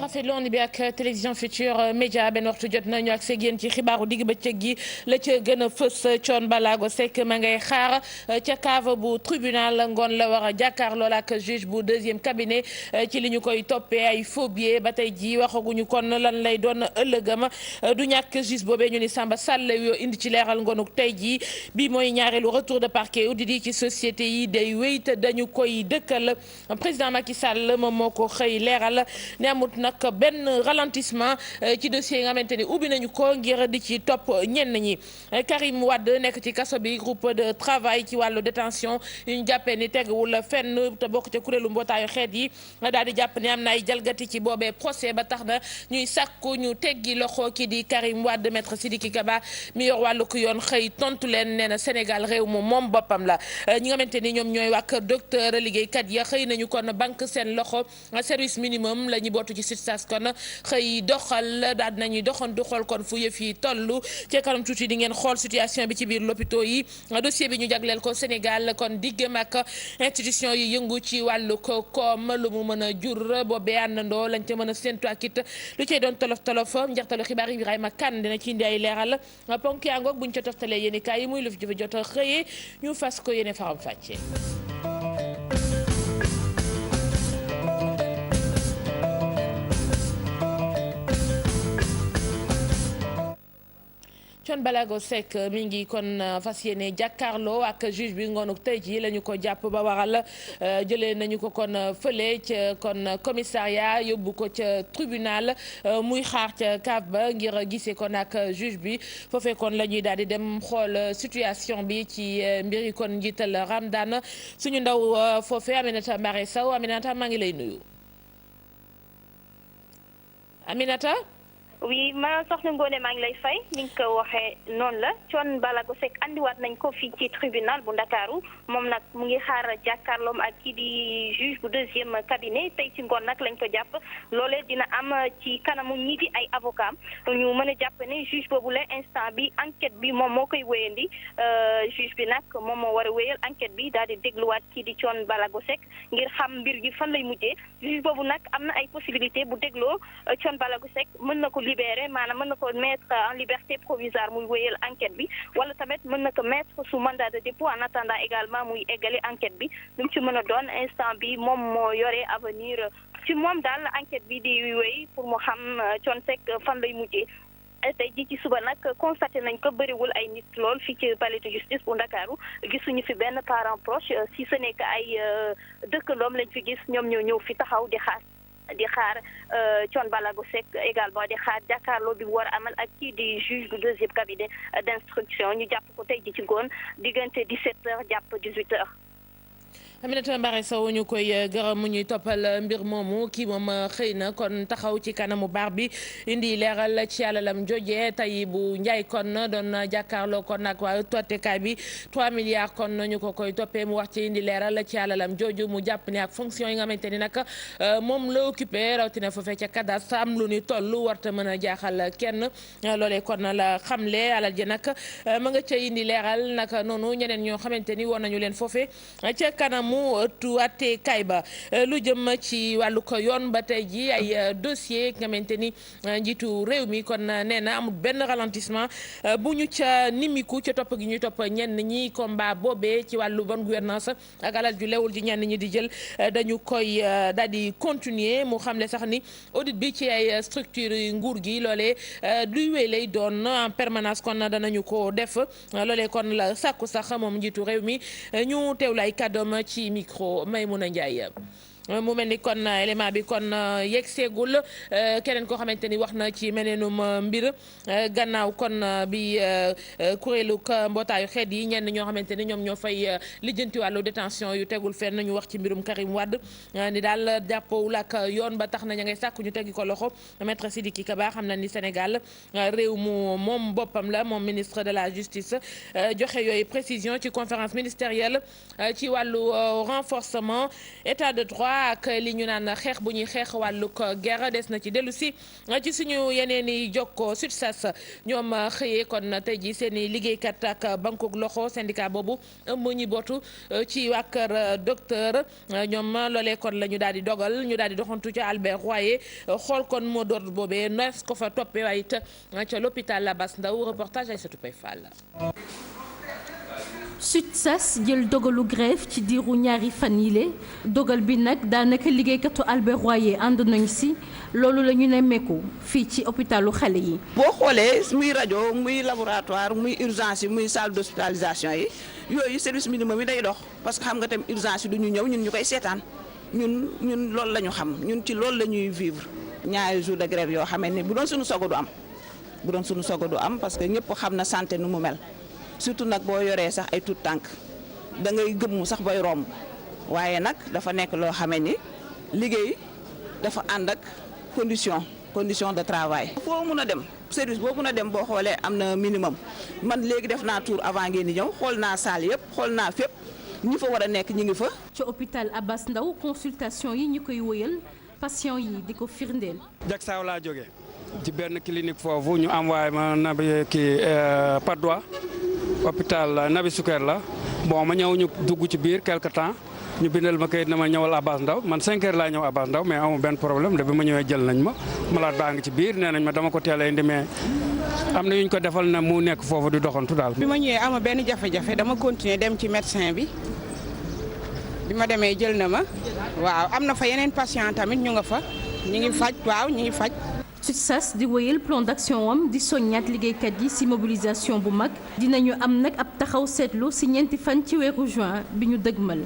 rafetlu woon bi ak télévision Futurs Médias benn waxtu jot nañu ak seeg yéen ci xibaaru digg bëccëg gi la ca gën a fës Thione Ballago Seck ma ngay xaar ca cave bu tribunal ngoon la war a jàkkaarloo ak juge bu deuxième cabinet ci li ñu koy toppee ay faux billets ba tey ji waxaguñu kon lan lay doon ëllëgam du ñàkk juge boobee ñu ni Samba Sall yoo indi ci leeral ngoonuk tey jii bi mooy ñaareelu retour de parquet audit yi ci société yi day wéy te dañu koy dëkkal président Macky Sall moom moo ko xëy leeral ne amut nag benn ralentissement ci dossier yi nga xamante ni ubbi nañu ko ngir di ci topp ñenn ñi Karim Wade nekk ci kaso bi groupe de travail ci wàllu détention yu ñu jàppee ni teguwul fenn te bokk ca kuréelu mbootaayu xeet yi daal di jàpp ne am na ay jalgati ci boobee procès ba tax na ñuy sàkku ñu teggi loxo ki di Karim Wade maître Sidiki Kaba mi yor wàllu ko yoon xëy tontu leen nee na Sénégal réew moom boppam la ñi nga xamante ni ñoom ñooy wàkk docteur liggéeykat ya xëy nañu kon banque seen loxo service minimum la ñu bootu ci SUTSAS kon xëy doxal daal nañuy doxantu xool kon fu yëf yi toll ci kanam tuuti di ngeen xool situation bi ci biir lopito yi dossier bi ñu jagleel ko Sénégal kon diggam ak institution yi yëngu ci wàllu ko koom lu mu mën a jur boobee àndandoo lañ ca mën a séntu ak it lu cay doon tolof njaxtalu xibaar yi Ibrahima Kane dina ci indi ay leeral ponk yaa ngoog buñ ca toftalee yéen i kaay yi muy lu fi jot a xëyee ñu fas ko yéene faram fàccee. Thione Ballago Seck mi ngi kon fas yéene jàkkaarloo ak juge bi ngoonuk tey jii la ñu ko jàpp ba waral jëlee nañu ko kon fële ca kon commissariat yóbbu ko ca tribunal muy xaar ca cave ba ngir gisee kon ak juge bi foofee kon la ñuy daal di dem xool situation bi ci mbiri kon njiital Ramdan suñu ndaw foofee Aminata Mare Sow Aminata maa ngi lay nuyu Aminata. oui ma soxna Ngoné maa ngi lay fay ni nga ko waxee noonu la Thione Ballago Seck andiwaat nañ ko fii ci tribunal bu Ndakaaru moom nag mu ngi xaar jàkkaarloom ak kii di juge bu deuxième cabinet tey ci ngoon nag lañ ko jàpp loolee dina am ci kanamu ñii di ay avocat ñu mën a jàpp ne juge boobu la instant bi enquête bi moom moo koy wéyandi juge bi nag moom moo war a wéyal enquête bi daal di dégluwaat kii di Thione Ballago Seck ngir xam mbir gi fan lay mujjee juge boobu nag am na ay possibilité bu dégloo Thione Ballago Seck mën na ko libéré maanaam mën na ko mettre en liberté provisoire muy wéyal enquête bi wala tamit mën na ko mettre sous mandat de dépôt en attendant également muy eggale enquête bi lu mu ci mën a doon instant bi moom moo yore avenir ci moom daal enquête bi di wéy pour mu xam Thione Seck fan lay mujjee tey ji ci suba nag constaté nañ ko bëriwul ay nit lool fii ci palais de justice bu Ndakaaru gisuñu fi benn parent proche si ce n'est que ay dëkkandoom lañ fi gis ñoom ñoo ñëw fi taxaw di xaar Thione Ballago Seck également di xaar jàkkaarloo bi war a amal ak kii di juge du deuxième cabinet d'instruction ñu jàpp ko tey ji ci ngoon diggante 17h jàpp 18h. Aminata Mare Sow ñu koy gërëm mu ñuy toppal mbir moomu kii moom xëy na kon taxaw ci kanamu baar bi indi leeral ci àlalam jooje tey bu njaay kon doon jàkkaarloo kon nag waa tottekaay bi 3 milliards kon ñu ko koy toppee mu wax ci indi leeral ci àlalam jooju mu jàpp ne ak fonction yi nga xamante ni nag moom la occupé rawatina foofee ca cadastre am lu ni toll warta mën a jaaxal kenn loolee kon la xamle alal ji nag ma nga ca indi leeral nag noonu ñeneen ñoo xamante ni woon nañu leen foofee ca kanam mu tuwaate kay ba lu jëm ci wàllu ko yoon ba tey ji ay dossier nga xamante ni njiitu réew mi kon nee na amul benn ralentissement bu ñu ca nimiku ca topp gi ñuy topp ñenn ñi combat boobee ci wàllu bonne gouvernance ak alal ju lewul ji ñenn ñi di jël dañu koy daal di continuer mu xamle sax ni audit bi ci ay structure nguur gi loolee luy wéy lay doon en permanence kon danañu ko def loolee kon la sàkku sax moom njiitu réew mi ñu teewlu ay kàddoom ci micro Maymouna Ndiaye mu mel ni kon élément bi kon yegg seegul keneen koo xamante ni wax na ci meneenum mbir gannaaw kon bi kuréelu mbootaayu xeet yi ñenn ñoo xamante ni ñoom ñoo fay lijjanti wàllu détention yu tegul fenn ñu wax ci mbirum Karim Wade ni daal jàppowul ak yoon ba tax na ña ngay sàkku ñu teggi ko loxo maître Sidiki Kaba xam na ni Sénégal réew mu moom boppam la moom ministre de la justice joxe yooyu précision ci conférence ministérielle ci wàllu renforcement état de droit emploi ak li ñu naan xeex bu ñuy xeex wàllug guerre des na ci dellu si ci suñu yeneen i jokkoo SUTSAS ñoom xëyee kon tey ji seen i liggéeykat ak bankuk loxo syndicat boobu ëmb ñi bootu ci waa kër docteur ñoom loolee kon la ñu daal di dogal ñu daal di doxantu ca Albert Royer xool kon mot d'ordre boobee nees ko fa toppee waaye it ca l'hôpital Abass Ndao reportage ay Satou Pay Fall. SUTSAS jël dogalu grève ci diiru ñaari fan yile dogal bi nag daanaka liggéeykatu Albert Royer ànd nañ si loolu la ñu nemmeeku fii ci hôpitalu xale yi. boo xoolee muy rajo muy laboratoire muy urgence yi muy salle d'hospitalisation yi yooyu service minimum yi day dox parce que xam nga tam urgence yi du ñu ñëw ñun ñu koy seetaan ñun loolu la ñu xam ñun ci loolu la ñuy vivre ñaari jours de grève yoo xam ne bu doon suñu sogo du am parce que ñëpp xam na santé nu mu mel. surtout nag boo yoree sax ay tout tànk da ngay gëmmu sax booy romb waaye nag dafa nekk loo xamee ni liggéey dafa ànd ak condition de travail. foo mun a dem service boo mun a dem boo xoolee am na minimum man léegi def naa tour avant ngeen di ñëw xool naa salle yëpp xool naa fépp ñi fa war a nekk ñi ngi fa. ci hôpital Abass Ndao consultation yi ñu koy wëyal patient yi di ko firndeel. Jaksaaw laa jógee ci benn clinique foofu ñu envoyé ma nabi kii Patte d'Oie hôpital Nabi Souker la bon ma ñëw ñu dugg ci biir quelque temps ñu bindal ma kayit na ma ñëwal Abass Ndao man 5 heures laa ñëw Abass Ndao mais amu benn problème de bi ma ñëwee jël nañ ma malade baa ngi ci biir nee nañ ma dama ko teel a indi mais am na yu ñu ko defal na mu nekk foofu di doxantu daal. bi ma ñëwee ama benn jafe-jafe dama continuer dem ci médecin bi ma demee jël na ma waaw am na fa yeneen patient tamit ñu nga fa ñu ngi faj waaw ñu ngi faj. SUTSAS di wéyal plan d'action am di soññaat liggéeykat yi ci mobilisation bu mag dinañu am nag ab taxaw seetlu ci ñeenti fan ci weeru juin bi ñu dëgmal.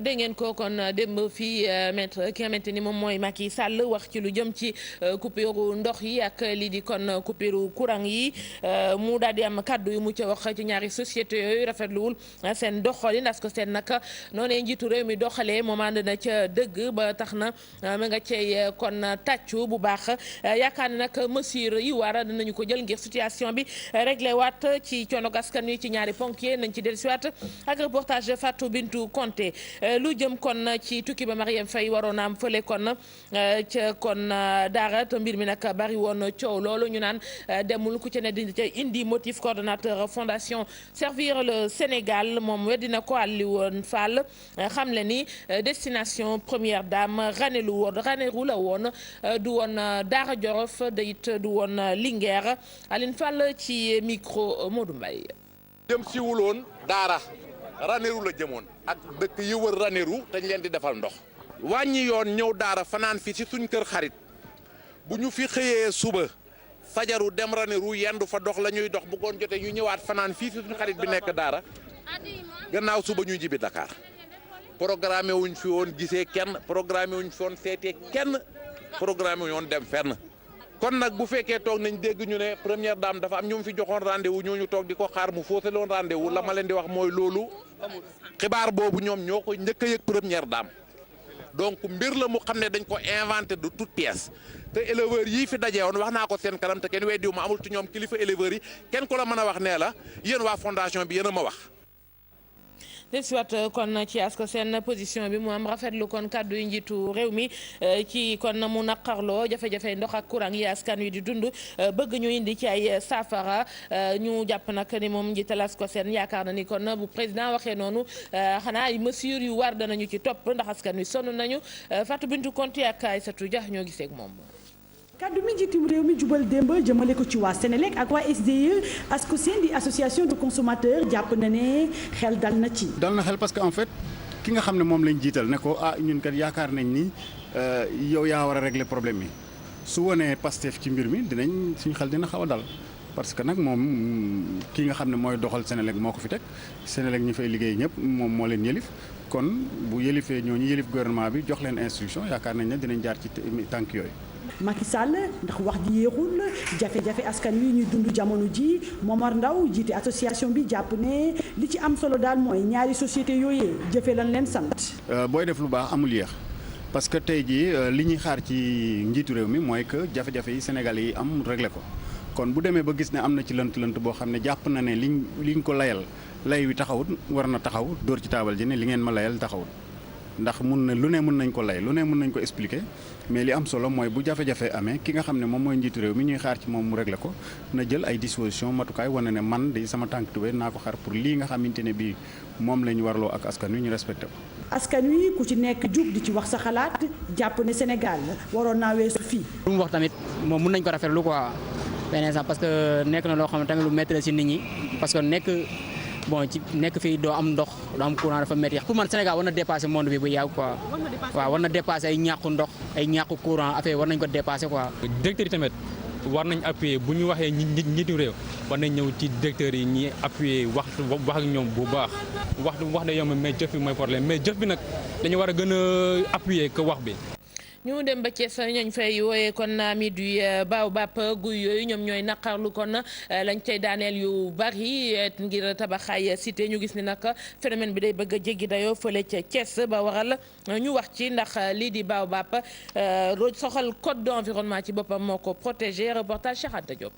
dégg ngeen ko kon démb fii maître ki nga xamante ni moom mooy Macky Sall wax ci lu jëm ci coupure ndox yi ak lii di kon coupure courant yi mu daal di am kaddu yu mu ca wax ci ñaari société yooyu rafetluwul seen doxalin parce que seen nag noonee njiitu réew mi doxalee moom ànd na ca dëgg ba tax na ma nga cay kon tàccu bu baax yaakaar ne nag mesure yi war dinañu ko jël ngir situation bi réglé waat ci coono askan wi ci ñaari ponk yi nañ ci dellusiwaat ak reportage de Fatou Bintou Konté. lu jëm kon ci tukki ba Marième Faye waroon am fële kon ca kon daara te mbir mi nag bari woon coow loolu ñu naan demul ku ci ne di ca indi motif coordonnateur fondation Servir le Sénégal moom weddina ko Alioune Fall xam le ni destination première dame Ranérou la woon du woon Daara Jolof da it du woon Linguère Alioune Fall ci micro Modou Mbaye jëm si wuloon daara Ranérou la jëmoon ak dëkk yi wër Ranérou te ñu leen di defal ndox wàññi yoon ñëw daara fanaan fi ci suñ kër xarit bu ñu fi xëyee suba fajaru dem Ranérou yendu fa dox la ñuy dox bu ngoon jotee ñu ñëwaat fanaan fii ci suñ xarit bi nekk daara gannaaw suba ñuy jibi Dakar programmé wuñ fi woon gisee kenn programmé wuñ fi woon seetee kenn programmé wuñ woon dem fenn kon nag bu fekkee toog nañ dégg ñu ne première dame dafa am ñu fi joxoon rendez-vous ñooñu toog di ko xaar mu faussé loon rendez-vous la ma leen di wax mooy loolu xibaar boobu ñoom ñoo ko njëkk a yëg première dame donc mbir la mu xam ne dañ ko inventé de toute pièce te éleveurs yii fi daje woon wax naa ko seen kanam te kenn weddiwu ma amul ci ñoom kilifa éleveurs yi kenn ku la mën a wax nee la yéen waa fondation bi yéen a ma wax. dellusiwaat kon ci asko seen position bi mu am rafetlu kon kàddu yu njiitu réew mi ci kon mu naqarloo jafe-jafe ndox ak courant yi askan wi di dund bëgg ñu indi ci ay saafara ñu jàpp nag ni moom njiital asko seen yaakaar na ni kon bu président waxee noonu xanaa ay mesures yu war danañu ci topp ndax askan wi sonn nañu Fatou Bintou Konté ak Aïssatou Dia ñoo gisee ak moom. kaddu mi njiitum réew mi jubal démb jëmale ko ci waa Sénélec ak waa SDE ASCOSEN di association de consommateurs jàpp na ne xel dal na ci. dal na xel parce que en fait ki nga xam ne moom lañ jiital ne ko ñun kat yaakaar nañ ni yow yaa war a régler problème yi su wonee Pastef ci mbir mi dinañ suñu xel dina xaw a dal parce que nag moom ki nga xam ne mooy doxal Sénélec moo ko fi teg Sénélec ñi fay liggéey ñëpp moom moo leen yëlif kon bu yëlifee ñooñu yëlif gouvernement bi jox leen instruction yaakaar nañ ne dinañ jaar ci tànk yooyu. Macky Sall ndax wax ji yéexul jafe-jafe askan wi ñuy dund jamono ji Momar Ndaw jiite association bi jàpp ne li ci am solo daal mooy ñaari société yooyee jëfee lan leen sant. booy def lu baax amul yéex parce que tey jii li ñuy xaar ci njiitu réew mi mooy que jafe-jafe yi Sénégal yi am réglé ko kon bu demee ba gis ne am na ci lënt-lënt boo xam ne jàpp na ne liñ ko layal lay wi taxawut war na taxaw dóor ci taabal ji ne li ngeen ma layal taxawut ndax lu ne mun nañ ko lay lu ne mun nañ ko expliquer mais li am solo mooy bu jafe-jafe amee ki nga xam ne moom mooy njiitu réew mi ñuy xaar ci moom mu régler ko na jël ay dispositions matukaay wane ne man di sama tànk tubéy naa ko xaar pour lii nga xamante ne bii moom la ñu warloo ak askan wi ñu respecté ko. askan wi ku ci nekk jug di ci wax sa xalaat jàpp ne Sénégal waroon naa weesu fii. lu mu wax tamit moom mun nañ ko rafetlu quoi benn instant parce que nekk na loo xam ne tamit lu métti la si nit ñi parce que nekk fii doo am ndox doo am courant dafa métti pour man Sénégal war na dépasser monde bi bu yàgg quoi waaw war na dépasser ay ñàkku ndox ay ñàkku courant affaire war nañ ko dépasser quoi. directeur yi tamit war nañ appuyer bu ñu waxee njiitu réew war nañ ñëw ci directeurs yi ñi appuyer wax ak ñoom bu baax wax da yomb mais jëf bi mooy problème mais jëf bi nag dañu war a gën a appuyer que wax bi. ñu dem ba Thiès ñooñ fay wooyee kon ami du baobab guy yooyu ñoom ñooy naqarlu kon lañ cay daaneel yu bari ngir tabaxaay cité ñu gis ni nag phénomène bi day bëgg a jéggi dayoo fële ca Thiès ba waral ñu wax ci ndax lii di baobab soxal code d'environnement ci boppam moo ko protégé reportage Cheikh Anta Diop.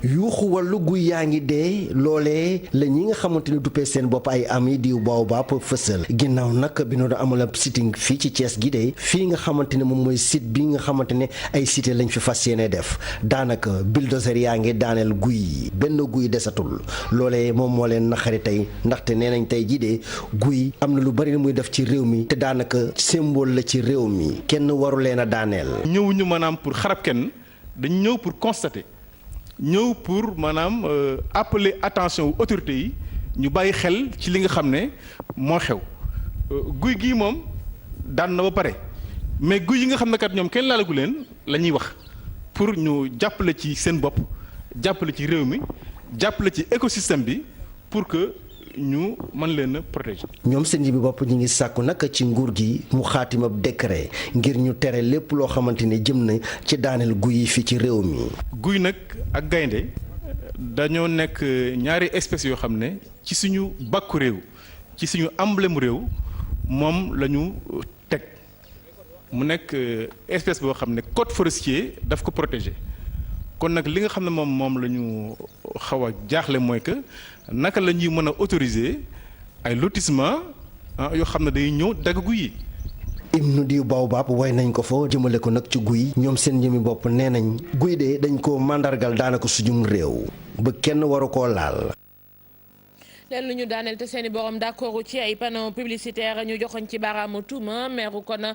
yuuxu wàllu guy yaa ngi dee loolee la ñi nga xamante ni duppee seen bopp ay ami diw baobab fësal ginnaaw nag bi ñu doon amal ab sitting fii ci Thiès gi de fii nga xamante ne moom mooy site bi nga xamante ne ay cité lañ fi fas yéene def daanaka bulldozer yaa ngi daaneel guy yi benn guy desatul loolee moom moo leen naqari tey ndaxte nee nañ tey jii de guy am na lu bari muy def ci réew mi te daanaka symbole la ci réew mi kenn waru leen a daaneel. ñëwuñu maanaam pour xarab kenn dañ ñëw pour constater. ñëw pour maanaam appeler attention autorités yi ñu bàyyi xel ci li nga xam ne moo xew guy gii moom daan na ba pare mais guy yi nga xam ne kat ñoom kenn laalagu leen la ñuy wax pour ñu jàppale ci seen bopp jàppale ci réew mi jàppale ci écosystème bi pour que ñu mën leen a protéger. ñoom seen ji bi bopp ñi ngi sàkku nag ci nguur gi mu xaatima décret ngir ñu tere lépp loo xamante ne jëm na ci daaneel guy yi fii ci réew mi. guy nag ak gaynde dañoo nekk ñaari espèces yoo xam ne ci suñu bàkku réew ci suñu emblème réew moom la ñu teg mu nekk espèce boo xam ne code forestier daf ko protéger kon nag li nga xam ne moom la ñu xaw a jaaxle mooy que naka la ñuy mën a autoriser ay lotissement yoo xam ne day ñëw dagg guy yi. hymne diw baobab way nañ ko fa jëmale ko nag ci guy ñoom seen jëmi bopp nee nañ guy de dañ ko màndargal daanaka suñum réew ba kenn waru koo laal. leen lu ñu daaneel te seeni borom d'accord ci ay panneau publicitaire ñu joxoñ ci baaraamu tuuma maire kon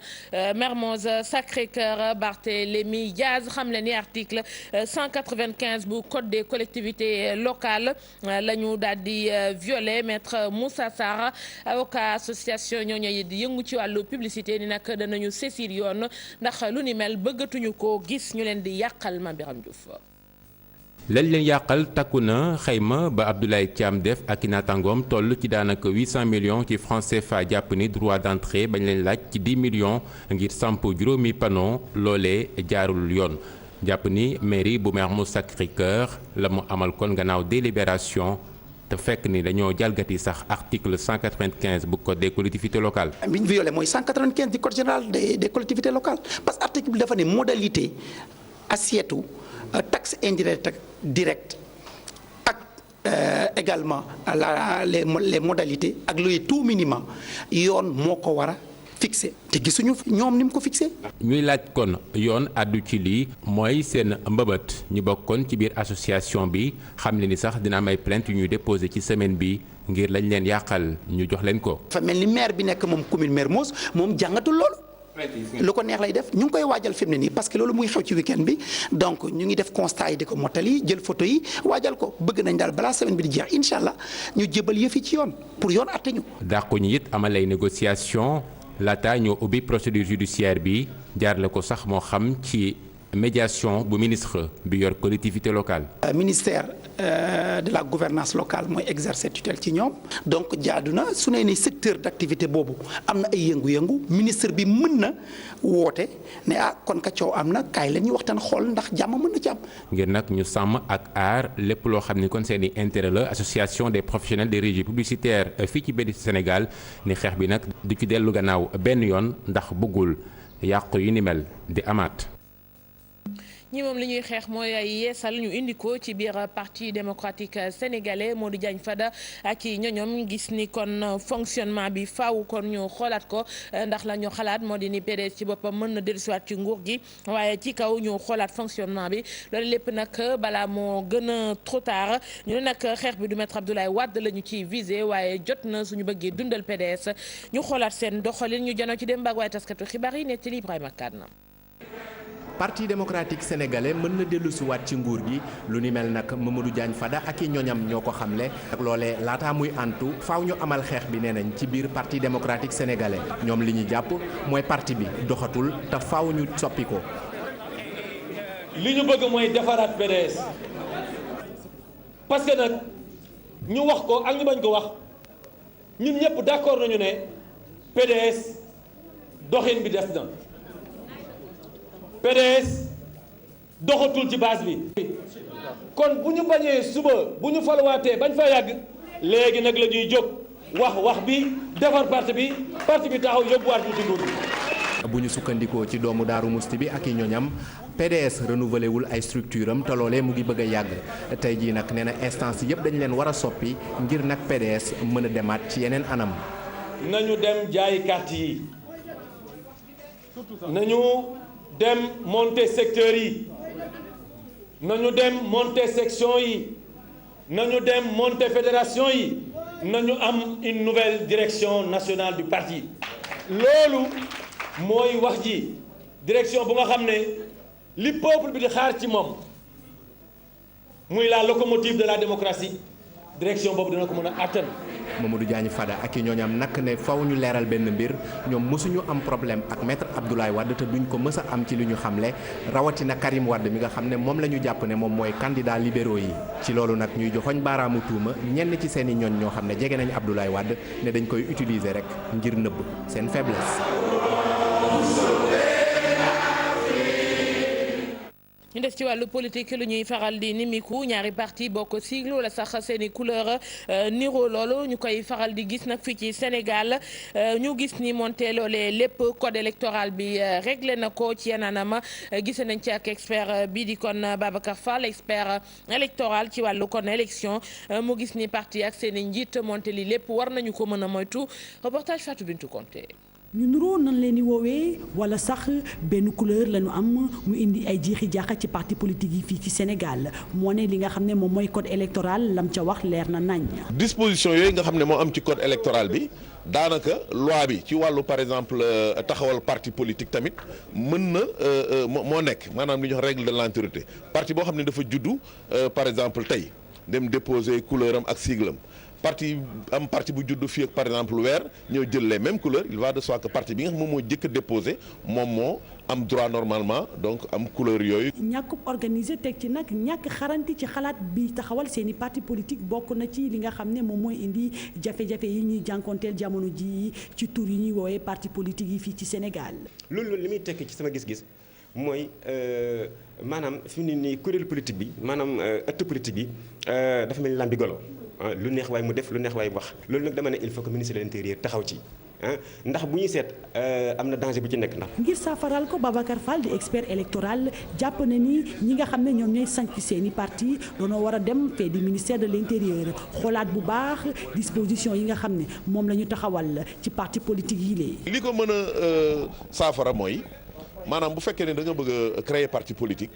Mermoz Sacré-Cœur Barthélémy Diaz xam le ni article 195 bu code des collectivités locales la ñu daal di violé maître Moussa Sarr avocat association ñooñu yëngu ci wàllu publicité ni nag danañu saisir yoon ndax lu ni mel bëggatuñu ko gis ñu leen di yàqal ma Biram Diouf. lañ leen yàqal takku na xayma ba Abdoulaye Thiam def ak i naataangoom toll ci daanaka 800 millions ci francs CFA jàpp ni droit d'entrée bañ leen laaj ci 10 millions ngir samp juróomi panneau loolee jaarul yoon jàpp ni mairie bu Mermoz Sacré-Cœur la mu amal kon gannaaw délibération te fekk ni dañoo jalgati sax article 195 bu code des collectivités locales. bi ñu violé mooy 195 du code général des collectivités locales parce que article bi dafa ne modalité assiette taxe indirecte direct ak également les modalités ak luy tout minimum yoon moo ko war a fixé te gisuñu ñoom ni mu ko fixé. ñuy laaj kon yoon àddu ci lii mooy seen mbëbët ñu bokkoon ci biir association bi xam ne ni sax dina am ay plainte yu ñuy déposé ci semaine bi ngir lañ leen yàqal ñu jox leen ko. dafa mel ni maire bi nekk moom commune Mermoz moom jàngatul loolu. lu ko neex lay def ñu ngi koy waajal fi mu ne nii parce que loolu muy xew ci week-end bi donc ñu ngi def constat yi di ko mottali jël photo yi waajal ko bëgg nañ daal balaa semaine bi di jeex incha allah ñu jébal yëf yi ci yoon pour yoon atte ñu. dàqu ñu it amal ay négociation laata ñoo ubbi procédure judiciaire bi jaarale ko sax moo xam ci médiation bu ministre bi yor collectivité locale. ministère de la gouvernance locale mooy exercer tutelle ci ñoom donc jaadu na su nee ni secteur d'activité boobu am na ay yëngu-yëngu ministre bi mën na woote ne kon ka coow am na kaay la ñuy waxtaan xool ndax jàmm mën na ci am. ngir nag ñu sàmm ak aar lépp loo xam ni kon seen i intérêt la association des professionnels des régies publicitaires fii ci benn Sénégal ni xeex bi nag du ci dellu gannaaw benn yoon ndax bëggul yàqu yu ni mel di amaat. ñi moom li ñuy xeex mooy ay yeesal ñu indi ko ci biir parti démocratique sénégalais Modou Diagne Fada ak i ñoñom gis ni kon fonctionnement bi faaw kon ñu xoolaat ko ndax la ñu xalaat moo di ni PDS ci boppam mën na dellusiwaat ci nguur gi waaye ci kaw ñu xoolaat fonctionnement bi loolu lépp nag balaa moo gën a trop tard ñu ne nag xeex bi du Maître Abdoulaye Wade la ñu ciy visé waaye jot na suñu bëggee dundal PDS ñu xoolaat seen doxalin ñu janoo ci dem baag waaye taskatu xibaar yi nettali Ibrahima Kane. parti démocratique sénégalais mën na dellu si waat ci nguur gi lu ni mel nag Mamadou Diagne Fada ak i ñoñam ñoo ko xamle ak loolee laataa muy antu faaw ñu amal xeex bi nee nañ ci biir parti démocratique sénégalais ñoom li ñu jàpp mooy parti bi doxatul te faaw ñu soppi ko. li ñu bëgg mooy defaraat PDS parce que nag ñu wax ko ak ñu bañ ko wax ñun ñëpp d'accord nañu ne PDS doxin bi des na. PDS doxatul ci base bi kon bu ñu bañee suba bu ñu faluwaatee bañ fa yàgg léegi nag la ñuy jóg wax bi defar parti bi taxaw yóbbuwaat ñu ci nguur gi. bu ñu sukkandikoo ci doomu Daaru Musti bi ak i ñoñam PDS renouvelé wul ay structure am te loolee mu ngi bëgg a yàgg tey jii nag nee na instance yëpp dañ leen war a soppi ngir nag PDS mën a demaat ci yeneen anam. nañu dem jaayi carte yi nañu dem monter secteurs yi nañu dem monter section yi nañu dem monter fédération yi nañu am une nouvelle direction nationale du parti loolu mooy wax ji direction bu nga xam ne li peuple bi di xaar ci moom muy la locomotive de la démocratie direction boobu dina ko mën a attan. Mamadou Diagne Fada ak i ñooñam nag ne faw ñu leeral benn mbir ñoom mësuñu am problème ak maître Abdoulaye Wade te duñ ko mës a am ci li ñu xamle rawatina Karim Wade mi nga xam ne moom la ñu jàpp ne moom mooy candidat libéraux yi. ci loolu nag ñuy joxoñ baaraamu tuuma ñenn ci seen i ñooñ ñoo xam ne jege nañ Abdoulaye Wade ne dañ koy utiliser rek ngir nëbb seen faiblesse. ñu des ci wàllu politique lu ñuy faral di nimiku ñaari parti bokk sigle wala sax seeni couleur niro loolu ñu koy faral di gis nag fii ci Sénégal ñu gis ni monté loolee lépp code électoral bi réglé na ko ci yananama gise nañ ci ak expert bii di kon Babacar Fall expert électoral ci wàllu kon élection mu gis ni parti ak seeni njiit monté li lépp war nañu ko mën a moytu reportage Fatou Bintou Conté. ñu nuroo nan leen di woowee wala sax benn couleur la ñu am mu indi ay jiixi jaaxa ci parti politique yi fii ci Sénégal moo ne li nga xam ne moom mooy code électoral lam ca wax leer na nañ. disposition yooyu nga xam ne moo am ci code électoral bi daanaka loi bi ci wàllu par exemple taxawal parti politique tamit mën na moo nekk maanaam li ñuy wax règle de l'autorité parti boo xam ne dafa juddu par exemple tey dem déposer couleur am ak sigle am parti bu juddu fii ak par exemple weer ñëw jël les mêmes couleurs il va de soi que parti bi nga xam moom moo jëkk a déposé moom moo am droit normalement donc am couleur yooyu. ñàkkub organisé teg ci nag ñàkk xaranti ci xalaat bi taxawal seeni parti politique bokk na ci li nga xam ne moom mooy indi jafe-jafe yi ñuy jànkonteel jamono ji ci tur yi ñuy woowee parti politique yi fii ci Sénégal. loolu li muy tekki ci sama gis-gis mooy maanaam fi mu ne nii kuréel politique bi maanaam ëtt politique bi dafa mel ni lambi golo. lu neex waay mu def lu neex waay mu wax loolu nag dama ne il faut que ministre de l'intérieur taxaw ci ndax bu ñuy seet am na danger bu ci nekk ndax. ngir saafaral ko Babacar Fall di expert électoral jàpp na ni ñi nga xam ne ñoom ñooy sanc seeni parti doonoo war a dem fee di ministère de l'intérieur xoolaat bu baax disposition yi nga xam ne moom la ñu taxawal ci parti politique yi lee. li ko mën a saafara mooy maanaam bu fekkee ne da nga bëgg a créer parti politique.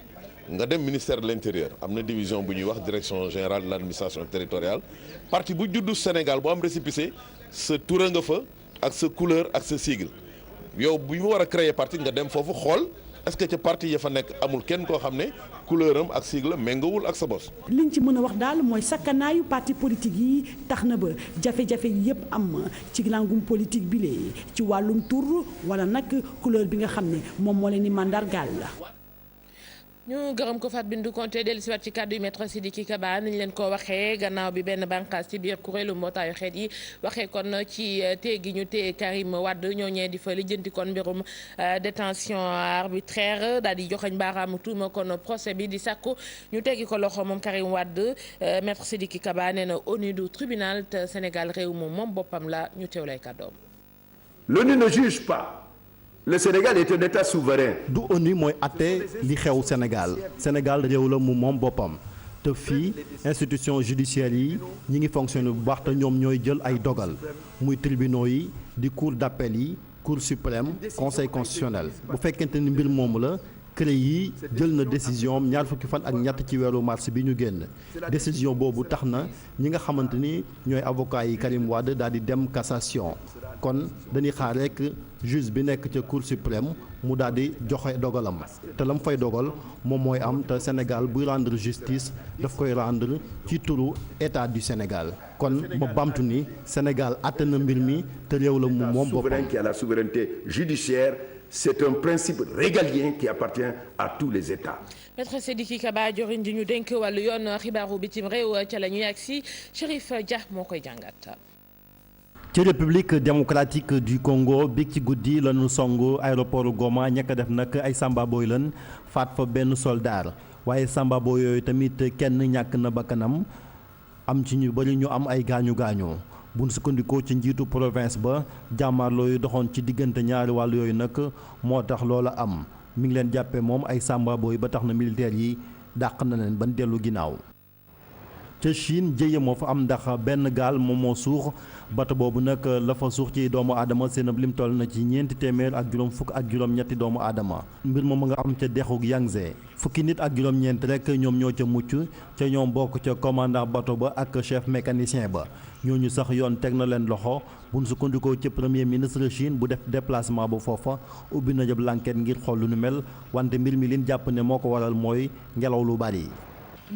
nga dem ministère de l'intérieur am na division bu ñuy wax direction générale de l'administration territoriale parti bu juddu Sénégal bu am récépissé sa tura nga fa ak sa couleur ak sa sigle yow bu ñu war a créer parti nga dem foofu xool est-ce que ca parti ya fa nekk amul kenn koo xam ne couleur am ak sigle méngoowul ak sa bos. liñ ci mën a wax daal mooy sakkanaayu parti politique yi tax na ba jafe-jafe yi yëpp am ci langum politique bi lee ci wàllum tur wala nag couleur bi nga xam ne moom moo leen di mandargaal la. ñu gërëm ko Fatou Bintou Conté dellu si waat ci kàddu yu maître Sidiki Kaba ni ñu leen ko waxee gannaaw bi benn bànqaas ci biir kuréelu mbootaayu xeet yi waxee kon ci téye gi ñu téye Karim Wade ñooñee di fa lijjanti kon mbirum détention arbitraire daal di joxañ baaraamu tuuma kon procès bi di sàkku ñu teggi ko loxo moom Karim Wade maître Sidiki Kaba nee na ONU du tribunal te Sénégal réew moom boppam la ñu teew lay kàddoom. L'ONU ne juge pas Le Sénégal est un État souverain. du ONU mooy atte li xew Sénégal réew la mu moom boppam te fii institution judiciaire yi ñi ngi fonctionner bu baax te ñoom ñooy jël ay dogal muy tribunaux yi di cour d'appel yi cour suprême conseil constitutionnel bu fekkente ni mbir moomu la CREI yi jël na décision am ñaar fukki fan ak ñett ci weeru mars bi ñu génn décision boobu tax na ñi nga xamante ni ñooy avocat yi Karim Wade daal di dem cassation kon dañuy xaar rek juge bi nekk ca cour suprême mu daal di joxe dogalam te lam fay dogal moom mooy am te Sénégal buy rendre justice daf koy rendre ci turu état du Sénégal kon ma bamtu ni Sénégal àtte na mbir mi te réew la mu moom boppam. Souverain qui a la souveraineté judiciaire. C'est un principe régalien qui appartient à tous les États. Maître Sidiki Kaba joriñ di ñu dénk wàllu yoon xibaaru bitim réew ca la ñuy agsi Chérif Dia moo koy jàngat. ci République démocratique du Congo bi ci guddi lañu song aéroport Goma ñekk def nag ay sambabooy lan faat fa benn soldat waaye sambabooy yooyu tamit kenn ñàkk na bakkanam am ci ñu bari ñu am ay gaañu gaañu. bu ñu sukkandikoo ci njiitu province ba jàmmaarloo yu doxoon ci diggante ñaari wàll yooyu nag moo tax loola am mi ngi leen jàppe moom ay sambabooy ba tax na militaire yi dàq na leen ban dellu ginnaaw. ca Chine jëye moo fa am ndax benn gaal moom moo suux bato boobu nag la fa suux ci doomu aadama seen lim toll na ci 400 doomu aadama mbir moom nga am ca dexu Yangtze fukki nit ak juróom-ñeent rek ñoom ñoo ca mucc ca ñoom bokk ca commandant bato ba ak chef mécanicien ba ñooñu sax yoon teg na leen loxo bu ñu sukkandikoo ci premier ministre Chine bu def déplacement ba foofa ubbi na jëb l'enquête ngir xool lu nu mel wante mbir mi liñ jàpp ne moo ko waral mooy ngelaw lu bari.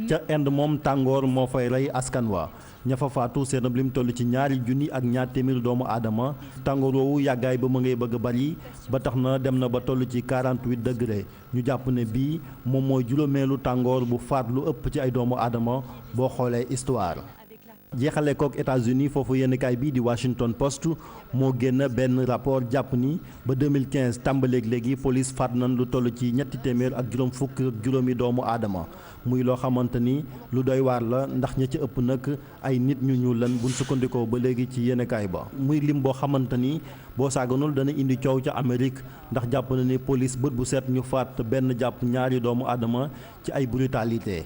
ca Inde moom tàngoor moo fay rey askan wa ña fa faatu seen lim toll ci 2,2 doomu aadama tàngoor woowu yàggaay ba mu ngay bëgg a bari ba tax na dem na ba toll ci 48 degré ñu jàpp ne bii moom mooy juróomeelu tàngoor bu faat lu ëpp ci ay doomu aadama boo xoolee histoire. jeexale kook États-Unis foofu yennkaay bii di Washington Post moo génn benn rapport jàpp ni ba 2015 tàmbaleeg léegi police faat nañ lu toll ci 350 doomu aadama muy loo xamante ni lu doy waar la ndax ña ci ëpp nag ay nit ñu ñuul lan buñ sukkandikoo ba léegi ci yennkaay ba muy lim boo xamante ni boo saaganul dana indi coow ca Amérique ndax jàpp na ni police bët bu set ñu faat benn jàpp ñaari doomu aadama ci ay brutalité.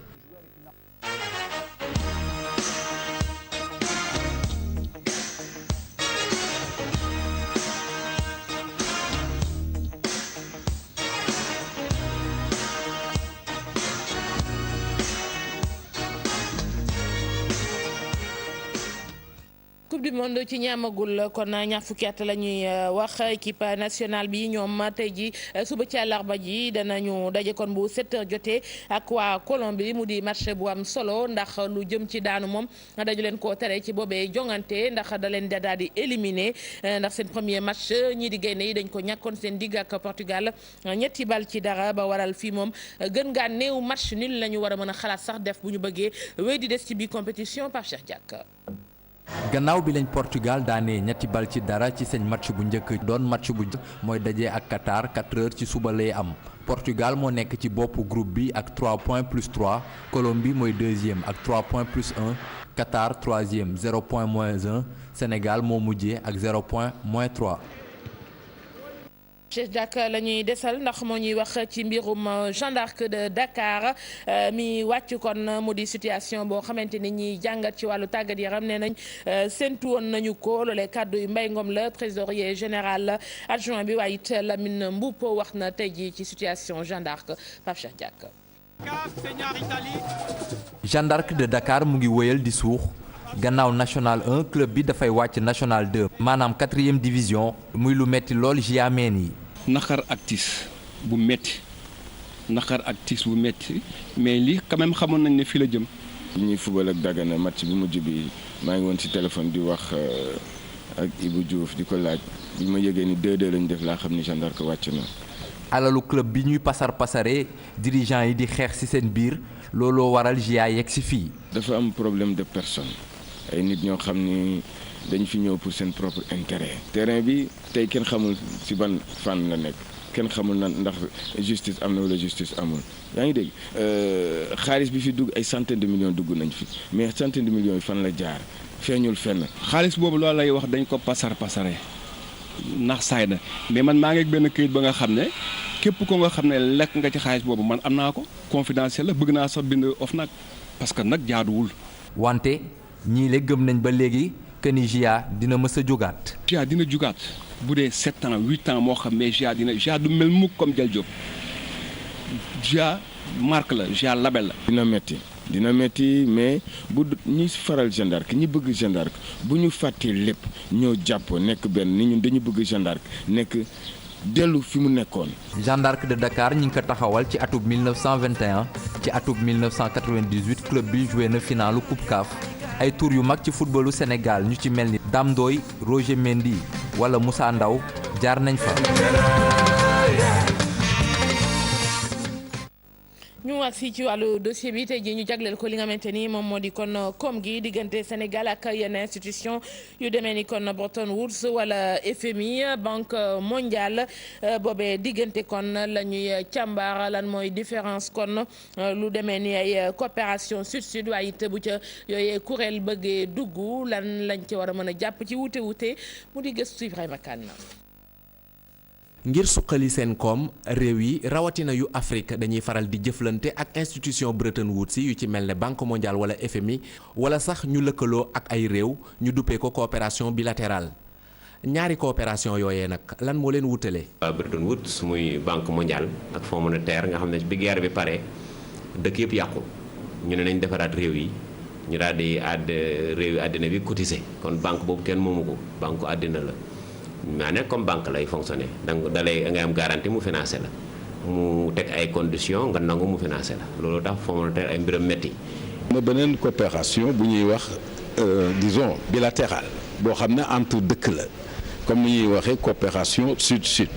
coupe du monde ci ñaamagul kon ñaar fukki at la ñuy wax équipe nationale bi ñoom tey ji suba ci àllarba ji danañu daje kon bu 7h jotee ak waa Colombie mu di match bu am solo ndax lu jëm ci daanu moom dañu leen ko tere ci boobee jongante ndax da leen daal di éliminer ndax seen premier match ñii di gaynde yi dañ ko ñàkkoon seen digg ak Portugal 3-0 ba waral fii moom gën ngaa néew match nul la ñu war a mën a xalaat sax def bu ñu bëggee wéy di des ci biir compétition par Cheikh Diack. gannaaw bi lañ Portugal daanee 3-0 ci seen match bu njëkk doon match bu mooy daje ak Qatar 4h ci suba lay am Portugal moo nekk ci boppu groupe bi ak 3 points plus 3 Colombie mooy deuxième ak 3 points plus 1 Qatar troisième 0 point moins 1 Sénégal moo mujjee ak 0 point moins 3. Cheikh Diack la ñuy desal ndax moo ñuy wax ci mbirum Jeanne d'Arc de Dakar mi wàcc kon mu di situation boo xamante ni ñiy jàngat ci wàllu tàggat yaram nee nañ séntu woon nañu ko loolee kàddu yu Mbaye Ngom la trésorier général adjoint bi waaye it Lamine Mboup wax na tey jii ci situation Jeanne d'Arc Pape Cheikh Diack. Jeanne d'Arc de Dakar mu ngi wëyal di suux gannaaw national 1 club bi dafay wàcc national 2 maanaam 4e division muy lu metti lool jiameen yi. naqar ak tiis bu metti mais lii quand même xamoon nañ ne fii la jëm. ñuy fubal ak Dagana match bu mujj bi maa ngi woon ci téléphone di wax ak Ibou Diouf di ko laaj bi ma yëgee ni 2-2 lañ def laa xam ni Jeanne d'Arc wàcc na. alalu club bi ñuy pasare dirigeant yi di xeex ci seen biir looloo waral GIA yegg ci fii. dafa am problème de personne ay nit ñoo xam ni. dañ fi ñëw pour seen propre intérêt. terrain bi tey kenn xamul ci ban fànn la nekk kenn xamul na ndax justice am na wala justice amul yaa ngi dégg xaalis bi fi dugg ay centaines de millions dugg nañ fi mais centaines de millions yi fan la jaar feeñul fenn. xaalis boobu loolu lay wax dañ ko pasare nax saay na mais man maa ngi ak benn këyit ba nga xam ne képp ko nga xam ne lekk nga ci xaalis boobu man am naa ko confidentiel la bëgg naa sax bind OFNAC parce que nag jaaduwul. wante ñii le gëm nañ ba léegi que ni GIA dina mës a jógaat. GIA dina jógaat bu dee 7 ans 8 ans moo xam mais GIA du mel mukk comme Jal Diop GIA marque la GIA label la. dina metti mais bu ñi faral Jeanne d'Arc ñi bëgg Jeanne d'Arc bu ñu fàttee lépp ñoo jàppoo nekk benn ni ñun dañu bëgg Jeanne d'Arc nekk dellu fi mu nekkoon. Jeanne d'Arc de Dakar ñi ngi ko taxawal ci atub 1921 ci atub 1998 club bi joué na finalu Coupe CAF ay tour yu mag ci footballu Sénégal ñu ci mel ni Dame Ndoye Roger Mendy wala Moussa Ndaw jaar nañ fa. ñu wax si ci wàllu dossier bi tey jii ñu jagleel ko li nga xamante ni moom moo di kon koom gi diggante Sénégal ak yenn institution yu demee ni kon Bretton Woods wala FMI Banque mondiale boobee diggante kon la ñuy càmbar lan mooy différence kon lu demee ni ay coopération sud-sud waaye it bu ca yooyee kuréel bëggee dugg lan lañ ci war a mën a jàpp ci wute mu di gëstu Ibrahima Kane. ngir suqali seen koom réew yi rawatina yu Afrique dañuy faral di jëflante ak institution Bretton Woods yu ci mel ne Banque mondiale wala FMI wala sax ñu lëkkaloo ak ay réew ñu duppee ko coopération bilatérale ñaari coopération yooyee nag lan moo leen wutale. Bretton Woods muy Banque mondiale ak Fonds monétaire nga xam ne bi guerre bi pare dëkk yëpp yàqu ñu ne nañ defaraat réew yi ñu daal di réew yi àddina bi cotiser kon banque boobu kenn moomu ko banque àddina la. maanaam comme banque lay fonctionner donc dalay nga am garantie mu financé la mu teg ay conditions nga nangu mu financé la loolu tax Fonds monétaire ay mbiram métti. na beneen coopération bu ñuy wax disons bilatérale boo xam ne entre dëkk la comme ni ñuy waxee coopération sud-sud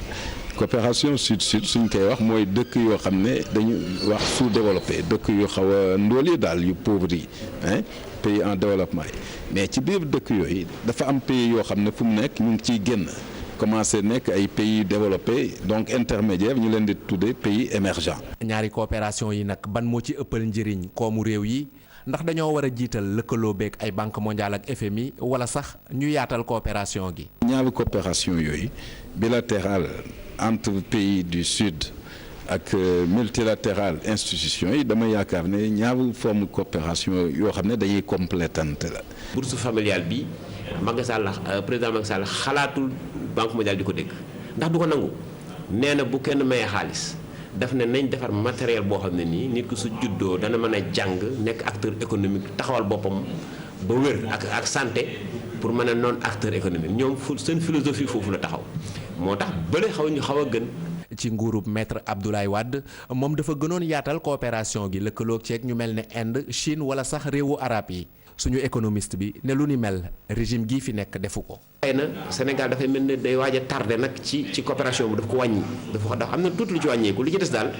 coopération sud-sud suñ koy wax mooy dëkk yoo xam ne dañu wax sous-développé dëkk yu xaw a ndóol yi daal yu pauvre yi pays en développement yi mais ci biir dëkk yooyu dafa am pays yoo xam ne fu mu nekk ñu ngi ciy génn commencé nekk ay pays développés donc intermédiaire ñu leen di tuddee pays émergents. ñaari coopération yi nag ban moo ci ëppal njëriñ koomu réew yi ndax dañoo war a jiital lëkkaloo beeg ay banque mondiale ak FMI wala sax ñu yaatal coopération gi. ñaari coopération yooyu bilatérale entre pays du sud ak multilatéral institution yi dama yaakaar ne ñaari forme coopération yoo xam ne dañuy complétante la. bourse familiale bi Macky Sall président Macky Sall xalaatul banque mondiale di ko dégg ndax du ko nangu nee na bu kenn mayee xaalis daf ne nañ defar matériel boo xam ne nii nit ku su juddoo dana mën a jàng nekk acteur économique taxawal boppam ba wér ak santé pour mën a noon acteur économique ñoom seen philosophie foofu la taxaw moo tax bële xaw a gën. ci nguurub maître Abdoulaye Wade moom dafa gënoon yaatal coopération gi lëkkaloog ceeg ñu mel ne Inde Chine wala sax réewu arab yi suñu économiste bi ne lu ni mel régime gii fi nekk defu ko. xëy na Sénégal dafay mel ne day waaj a tardé nag ci coopération bi daf ko wàññi dafa am na tuuti lu ci wàññeeku li ci des daal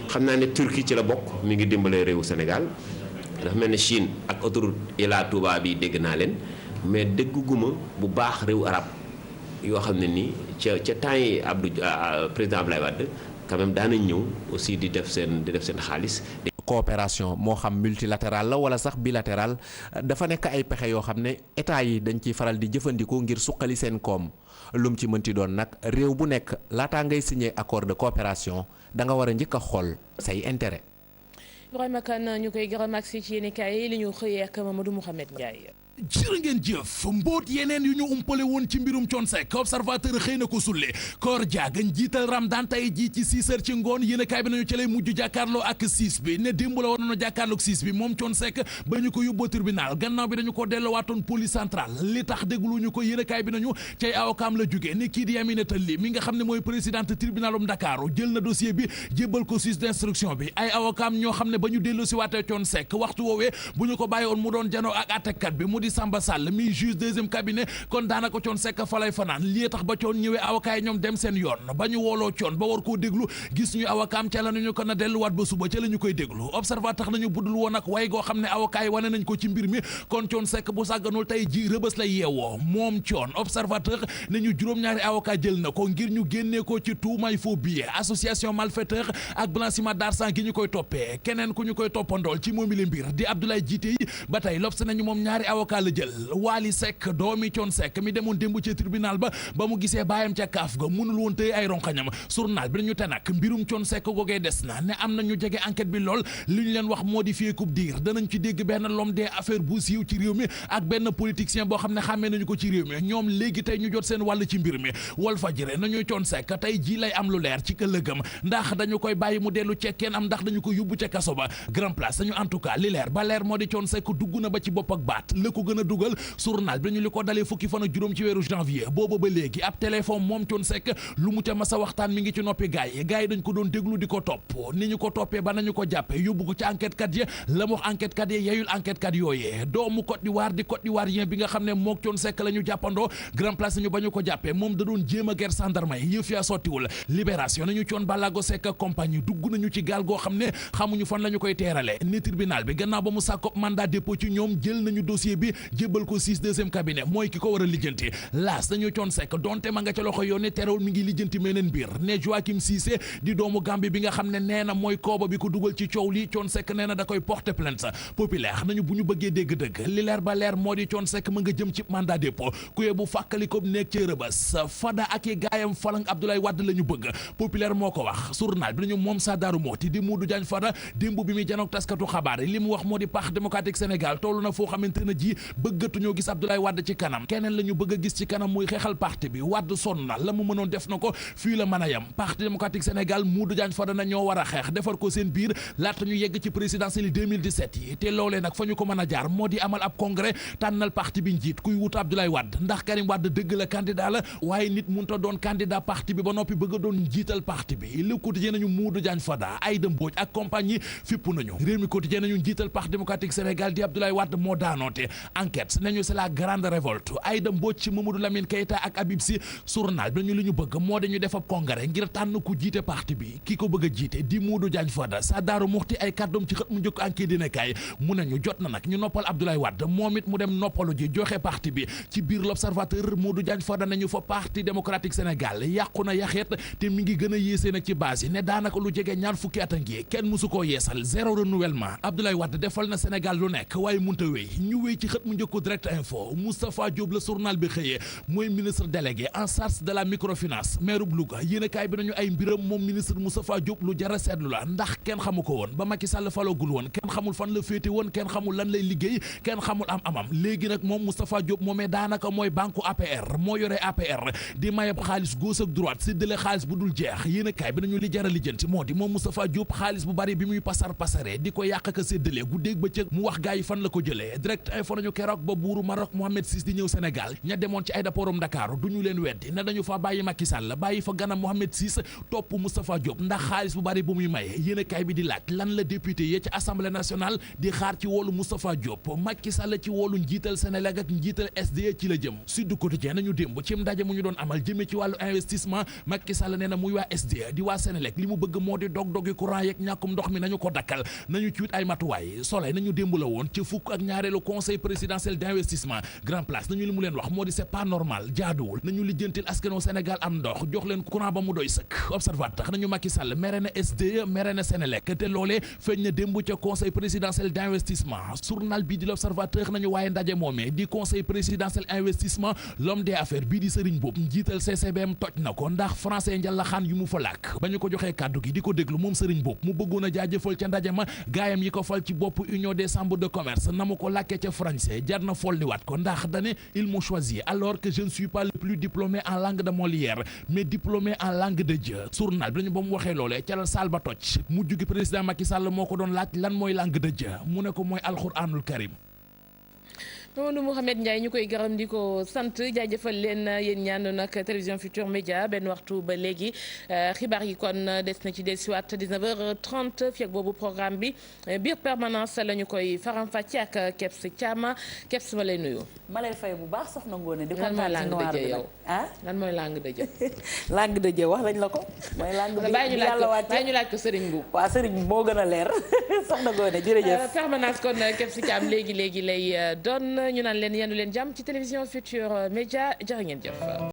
xam naa ne Turquie ci la bokk mi ngi dimbale réewu Sénégal dafa mel ne Chine ak autoroute Ila Touba bi dégg naa leen mais dégguma bu baax réewu arab yoo xam ne nii ca temps yi président Abdoulaye Wade quand même daanañ ñëw aussi di def seen xaalis. coopération moo xam multilatéral la wala sax bilatéral dafa nekk ay pexe yoo xam ne état yi dañ ciy faral di jëfandikoo ngir suqali seen koom lum ci mënti doon nag réew bu nekk laataa ngay signé accord de coopération da nga war a njëkk a xool say intérêt. Ibrahima Kane ñu koy gërëm ak si ci yéenekaay yi li ñu xëyee ak Mamadou Mouhamed Ndiaye. jërë ngeen jëf mbóot yeneen yu ñu umpale woon ci mbirum Thione Seck observateur xëy na ko sulle koor jaagan jiital Ramadan tey jii ci 6 heures ci ngoon yéen a kaay bi nañu ca lay mujj jàkkaarloo ak 6 bi ne démb la waroon a jàkkaarloo ak 6 bi moom Thione Seck ba ñu ko yóbboo tribunal gannaaw bi dañu ko delloowaatoon police centrale li tax dégluñu ko yéen a kaay bi nañu cay awakaam la jógee ni kii di Aminata Ly mi nga xam ne mooy présidente tribunalum Dakar jël na dossier bi jébbal ko juge d'instruction bi ay awakaam ñoo xam ne ba ñu dellu si waatee Thione Seck waxtu woowee bu ñu ko bàyyi woon mu doon janoo ak àttekat bi mu di Samba Sall mi juge deuxième cabinet kon daanaka Thione Seck fa lay fanaan lii tax ba Thione ñëwee avocat yi ñoom dem seen yoon ba ñu wooloo Thione ba war koo déglu gis ñu avocat am ca la nañu ko na delluwaat ba suba ca la ñu koy déglu observateur tax nañu budul woon ak way goo xam ne avocat yi wane nañ ko ci mbir mi kon Thione Seck bu sàgganul tey ji rëbës lay yeewoo moom Thione observateur ne ñu juróom-ñaari avocat jël na ko ngir ñu génnee ko ci tuumay faux billet association malfaiteur ak blanchiment d'argent gi ñu koy toppee keneen ku ñu koy toppandool ci moomi le mbir di Abdoulaye Djité yi ba tey lobs nañu moom ñaari avocat avocat la jël Wally Seck doomi Thione Seck mi demoon démb ci tribunal ba mu gisee baayam ca kaaf ga mënul woon tëye ay ronxañam journal bi dañu te nag mbirum Thione Seck googee des na ne am na ñu jege enquête bi lool li ñu leen wax moo di fii coupe diir danañ ci dégg benn l'homme des affaires bu siiw ci réew mi ak benn politicien boo xam ne xàmmee nañu ko ci réew mi ñoom léegi tey ñu jot seen wàll ci mbir mi Walfadjri nañu Thione Seck tey ji lay am lu leer ci ëllëgam ndax dañu koy bàyyi mu dellu cekkeen am ndax dañu ko yóbbu ca kaso ba grand place dañu en tout cas li leer ba leer moo di Thione Seck dugg na ba ci bopp ak baat la ko gën a dugal journal bi dañu li ko dalee fukki fan ak juróom ci weeru janvier booba ba léegi ab téléphone moom Thione Seck lu mu ca masa waxtaan mi ngi ci noppi gaay yi dañ ko doon déglu di ko topp ni ñu ko toppee ba nañu ko jàppe yóbbu ko ci enquête kat yi la mu wax enquête kat yi yeyul enquête kat yooyee doomu Côte d'Ivoire di Côte d'Ivoirien bi nga xam ne mook Thione Seck la ñu jàppandoo grand place nañu ba ñu ko jàppee moom da doon jéem a ger sandarma yi yëf yaa sottiwul libération nañu Thione Ballago Seck compagnie dugg nañu ci gaal goo xam ne xamuñu fan la ñu koy teerale ni tribunal bi gannaaw ba mu sàkko mandat dépôt ci ñoom jël nañu dossier bi jébbal ko 6 deuxième cabinet mooy ki ko war a lijjanti laas nañu Thione Seck donte ma nga ca loxo yoon ne terewul mi ngi lijjanti meneen mbir ne Joachim Cissé di doomu Gambie bi nga xam ne nee na mooy kooba bi ko dugal ci coow li Thione Seck nee na da koy porter plainte populaire nañu bu ñu bëggee dégg-dëgg li leer ba leer moo di Thione Seck ma nga jëm ci mandat dépôt kuye bu fàkkali ko nekk ci rëbës Fada ak i gaayam falang Abdoulaye Wade la ñu bëgg populaire moo ko wax journal bi nañu moom sa Daaru Mooti di Modou Diagne Fada démb bi muy janook taskatu xabaar yi li mu wax moo di Parti démocratique Sénégal toll na foo xamante ne ji bëggatuñoo gis Abdoulaye Wade ci kanam keneen la ñu bëgg a gis ci kanam muy xeexal parti bi Wade sonn na la mu mënoon def na ko fii la mën a yem Parti démocratique Sénégal Modou Diagne Fada na ñoo war a xeex defar ko seen biir laata ñu yegg ci présidentielle 2017 yi te loolee nag fa ñu ko mën a jaar moo di amal ab congrès tànnal parti bi njiit kuy wutu Abdoulaye Wade ndax Karim Wade dëgg la candidat la waaye nit mënut a doon candidat parti bi ba noppi bëgg a doon njiital parti bi Le Quotidien nañu Modou Diagne Fada Aïda Mbodj ak compagnie fipp nañu Rewmi Quotidien nañu njiital Parti démocratique Sénégal di Abdoulaye Wade moo daanoote enquête nañu c'est la grande révolte Aïda Mbodj ci Mamadou Lamine Keïta ak Habib Sy journal bi nañu li ñu bëgg moo dañu def ab congrès ngir tànn ku jiite parti bi ki ko bëgg a jiite di Modou Diagne Fada sa Daaru Muxti ay kàddoom ci xët mu njëkk enquête dina kay mu nañu jot na nag ñu noppal Abdoulaye Wade moom it mu dem noppalu ji joxe parti bi ci biir l'Observateur Modou Diagne Fada nañu fa Parti démocratique Sénégal yàqu na yaxeet te mi ngi gën a yéesee nag ci base yi ne daanaka lu jege ñaar fukki at a ngi kenn musu koo yeesal zéro renouvellement Abdoulaye Wade defal na Sénégal lu nekk waaye munta wéy ñu wéy ci xët mu njëkku Direct Info Moustapha Diop la journal bi xëyee mooy ministre délégué en charge de la microfinance maire bu Louga yéenekaay bi nañu ay mbiram moom ministre Moustapha Diop lu jara seetlu la ndax kenn xamu ko woon ba Macky Sall falagul woon kenn xamul fan la féete woon kenn xamul lan lay liggéey kenn xamul amam léegi nag moom Moustapha Diop moomee daanaka mooy banque APR moo yore APR di mayab xaalis gauche ak droite séddale xaalis bu dul jeex yéenekaay bi nañu li jara lijjanti moo di moom Moustapha Diop xaalis bu bari bi muy pasare di ko yàq ka séddale guddeeg bëccëg mu wax gaa yi fan la ko jëlee Direct Info nañu keroog ba buuru Maroc Mohamed VI di ñëw Sénégal ña demoon ci aéroportum Dakar du ñu leen weddi ne dañu fa bàyyi Macky Sall bàyyi fa ganam Mohamed VI topp Moustapha Diop ndax xaalis bu bari bu muy maye yéenekaay bi di laaj lan la député yi ci assemblée nationale di xaar ci woolu Moustapha Diop Macky Sall ci woolu njiital Sénégal ak njiital SDE ci la jëm Sud Quotidien nañu démb ci ndaje mu ñu doon amal jëmee ci wàllu investissement Macky Sall nee na muy waa SDE di waa Sénélec li mu bëgg moo di dog-dogi courant yeeg ñàkkum ndox mi nañu ko dakkal nañu ci wut ay matuwaay Soleil nañu démb la woon ci fukk ak ñaareelu conseil présidentiel d'investissement Grand Place nañu li mu leen wax moo di c'est pas normal jaaduwul nañu lijjantil askanu Sénégal am ndox jox leen courant ba mu doy sëkk Observateur nañu Macky Sall mere na SDE mere na Sénélec te loolee feeñ na démb ca conseil présidentiel d'investissement journal bii di l'Observateur nañu waaye ndaje moomee di conseil présidentiel investissement l'homme des affaires bii di Serigne Mboup njiital CCBM toj na ko ndax français njàllaxaan yu mu fa làkk ba ñu ko joxee kàddu gi di ko déglu moom Serigne Mboup mu bëggoon a jaajëfal ca ndaje ma gaayam yi ko fal ci bopp union des chambres de commerce na mu ko làkkee ca français jar na folliwaat ko ndax dane ils m'ont choisi alors que je ne suis pas le plus diplômé en langue de Molière mais diplômé en langue de Dieu journal bi dañu ba mu waxee loolee ca la saal ba toj mujj gi président Macky Sall moo ko doon laaj lan mooy langue de Dieu mu ne ko mooy alxuraanul karim Mamadou Mouhamed Ndiaye ñu koy gërëm di ko sant jaajëfal leen yéen ñaan nag télévision Futurs Médias benn waxtu ba léegi xibaar yi kon des na ci dellusiwaat 19h30 fii ak boobu programme bi biir permanence la ñu koy faram-fàcce ak Kebs Thiam Kebs ma lay nuyu. ma lay fay bu baax soxna Ngoné di lan mooy kontaan ci noir bi yow ah lan mooy langue de Dieu. langue de Dieu wax lañ la ko. mooy langue bi yàlla wàcce bàyyi ñu laaj ko Serigne Mboup. waaw Serigne moo gën a leer soxna Ngoné jërëjëf. permanence kon Kebs Thiam léegi lay doon ñu naan leen yendu leen jàmm ci télévision Futurs Médias jërë ngeen jëf.